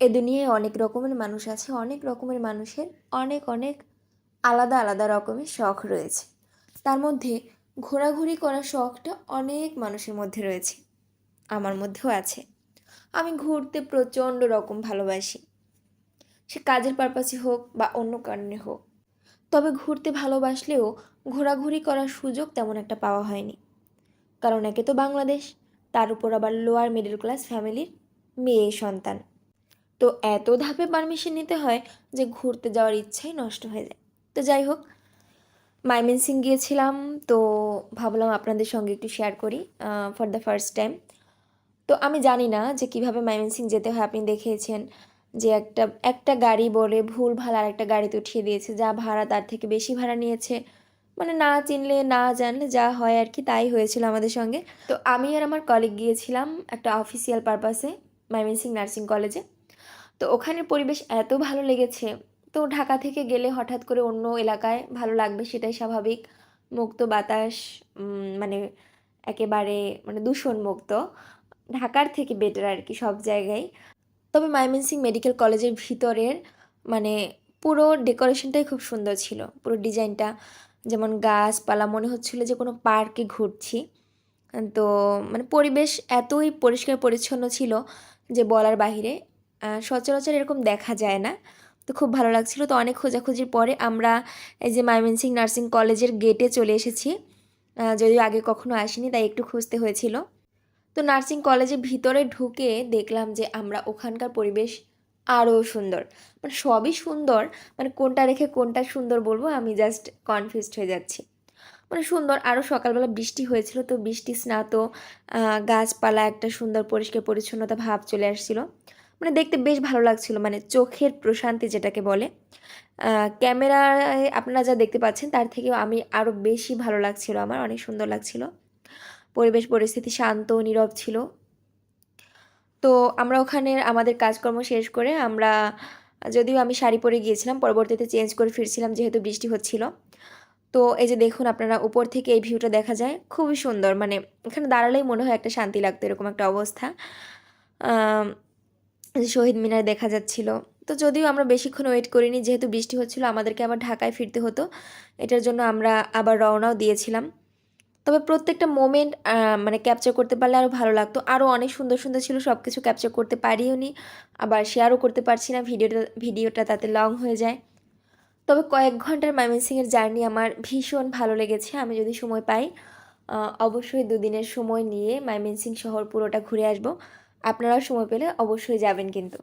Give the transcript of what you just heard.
এ দুনিয়ায় অনেক রকমের মানুষ আছে, অনেক রকমের মানুষের অনেক অনেক আলাদা আলাদা রকমের শখ রয়েছে। তার মধ্যে ঘোরাঘুরি করার শখটা অনেক মানুষের মধ্যে রয়েছে, আমার মধ্যেও আছে। আমি ঘুরতে প্রচণ্ড রকম ভালোবাসি, সে কাজের পারপাসে হোক বা অন্য কারণে হোক। তবে ঘুরতে ভালোবাসলেও ঘোরাঘুরি করার সুযোগ তেমন একটা পাওয়া হয়নি, কারণ একে তো বাংলাদেশ, তার উপর আবার লোয়ার মিডল ক্লাস ফ্যামিলির মেয়ে সন্তান। তো এত ধাপে পারমিশন নিতে হয় যে ঘুরতে যাওয়ার ইচ্ছাই নষ্ট হয়ে যায়। তো যাই হোক, ময়মনসিংহ গিয়েছিলাম। তো ভাবলাম আপনাদের সঙ্গে একটু শেয়ার করি ফর দ্য ফার্স্ট টাইম। তো আমি জানি না যে কিভাবে ময়মনসিংহ যেতে হয়। আপনি দেখেছেন যে একটা একটা গাড়ি বলে ভুলভাল আর একটা গাড়িতে উঠিয়ে দিয়েছে, যা ভাড়া তার থেকে বেশি ভাড়া নিয়েছে। মানে না চিনলে না জানলে যা হয় আর কি, তাই হয়েছিল আমাদের সঙ্গে। তো আমি আর আমার কলিগ গিয়েছিলাম একটা অফিসিয়াল পারপাসে ময়মনসিংহ নার্সিং কলেজে। তো ওখানের পরিবেশ এত ভালো লেগেছে। তো ঢাকা থেকে গেলে হঠাৎ করে অন্য এলাকায় ভালো লাগবে, সেটাই স্বাভাবিক। মুক্ত বাতাস, মানে একেবারে মানে দূষণমুক্ত, ঢাকার থেকে বেটার আর কি সব জায়গায়। তবে ময়মনসিংহ মেডিকেল কলেজের ভিতরের মানে পুরো ডেকোরেশনটাই খুব সুন্দর ছিল, পুরো ডিজাইনটা। যেমন গাছপালা, মনে হচ্ছিল যে কোনো পার্কে ঘুরছি। তো মানে পরিবেশ এতই পরিষ্কার পরিচ্ছন্ন ছিল যে বলার বাহিরে। সচরাচর এরকম দেখা যায় না। তো খুব ভালো লাগছিল। তো অনেক খোঁজাখুঁজির পরে আমরা এই যে ময়মনসিংহ নার্সিং কলেজের গেটে চলে এসেছি। যদিও আগে কখনো আসিনি, তাই একটু খুঁজতে হয়েছিল। তো নার্সিং কলেজের ভিতরে ঢুকে দেখলাম যে আমরা ওখানকার পরিবেশ আরও সুন্দর। মানে সবই সুন্দর, মানে কোনটা রেখে কোনটা সুন্দর বলবো আমি জাস্ট কনফিউজড হয়ে যাচ্ছি। মানে সুন্দর। আরও সকালবেলা বৃষ্টি হয়েছিল, তো বৃষ্টি স্নাত গাছপালা, একটা সুন্দর পরিষ্কার পরিচ্ছন্নতা ভাব চলে আসছিল। মানে দেখতে বেশ ভালো লাগছিল, মানে চোখের প্রশান্তি যেটাকে বলে। ক্যামেরায় আপনারা যা দেখতে পাচ্ছেন তার থেকেও আমি আরও বেশি ভালো লাগছিল, আমার অনেক সুন্দর লাগছিল। পরিবেশ পরিস্থিতি শান্ত নীরব ছিল। তো আমরা ওখানে আমাদের কাজকর্ম শেষ করে আমরা, যদিও আমি শাড়ি পরে গিয়েছিলাম, পরবর্তীতে চেঞ্জ করে ফিরছিলাম যেহেতু বৃষ্টি হচ্ছিল। তো এই যে দেখুন আপনারা, উপর থেকে এই ভিউটা দেখা যায়, খুবই সুন্দর। মানে এখানে দাঁড়ালেই মনে হয় একটা শান্তি লাগতো, এরকম একটা অবস্থা। আম, যে শহীদ মিনার দেখা যাচ্ছিল। তো যদিও আমরা বেশিক্ষণ ওয়েট করিনি, যেহেতু বৃষ্টি হচ্ছিল, আমাদেরকে আবার ঢাকায় ফিরতে হতো। এটার জন্য আমরা আবার রওনাও দিয়েছিলাম। তবে প্রত্যেকটা মোমেন্ট মানে ক্যাপচার করতে পারলে আরও ভালো লাগতো। আরও অনেক সুন্দর সুন্দর ছিল, সব কিছু ক্যাপচার করতে পারিও নি, আবার শেয়ারও করতে পারছি না। ভিডিওটা তাতে লং হয়ে যায়। তবে কয়েক ঘন্টার ময়মনসিংহের জার্নি আমার ভীষণ ভালো লেগেছে। আমি যদি সময় পাই অবশ্যই দুদিনের সময় নিয়ে ময়মনসিংহ শহর পুরোটা ঘুরে আসবো। আপনারাও সময় পেলে অবশ্যই যাবেন কিন্তু।